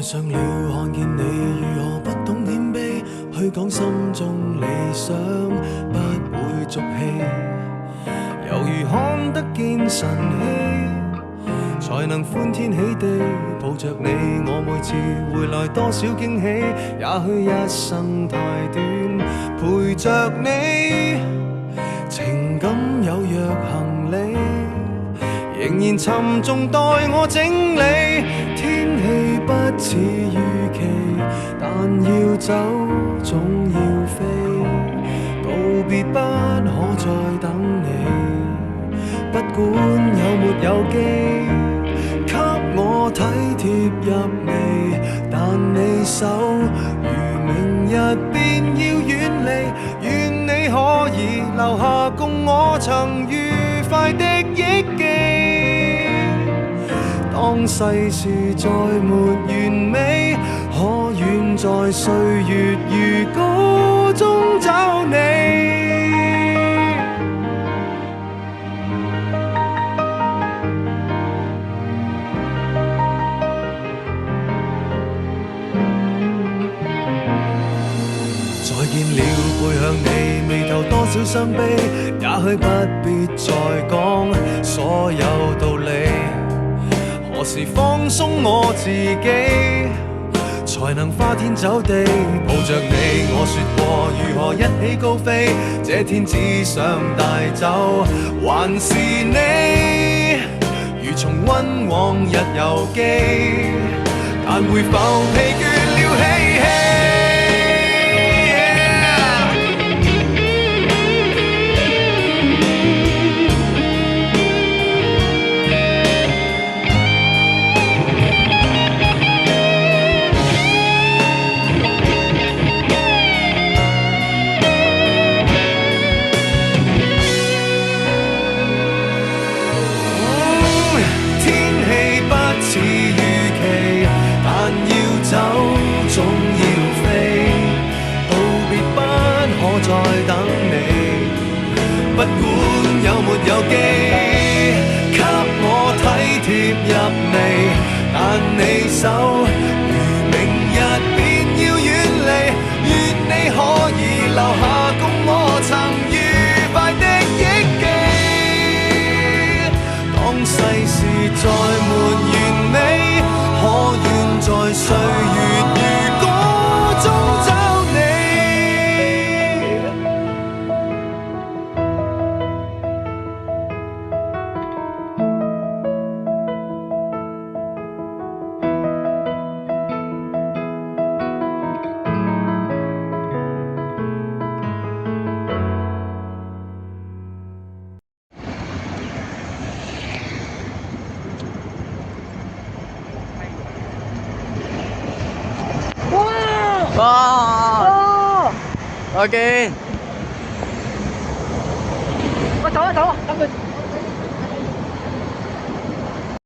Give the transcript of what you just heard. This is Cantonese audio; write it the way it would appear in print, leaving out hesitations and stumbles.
愛上了看見你如何不懂謙卑，去講心中理想不會俗氣，猶如看得見晨曦，才能歡天喜地抱着你。我每次回來多少驚喜，也許一生太短，陪着你，情感有若行李，仍然沉重待我整理。天氣不似預期，但要走總要飛，道別不可再等你，不管有沒有機，給我體貼入微，但你手如明日便要遠離，願你可以留下共我曾愉快的憶記。當世事再沒完美，可願在歲月如歌中找你。再見了，背向你，眉頭多少傷悲，也許不必再講所有道理。何時放鬆我自己，才能花天酒地抱着你？我說過如何一起高飛，這天只想帶走還是你，如重溫往日遊記，但會否疲倦了嬉戲？總要飛，道別不可再等你，不管有沒有機，給我體貼入微，但你手如明日便要遠離，願你可以留下共我曾愉快的憶記。當世事再沒完美，可願在歲月如歌中找你。哇！我見，喂，走啊走啊，等佢。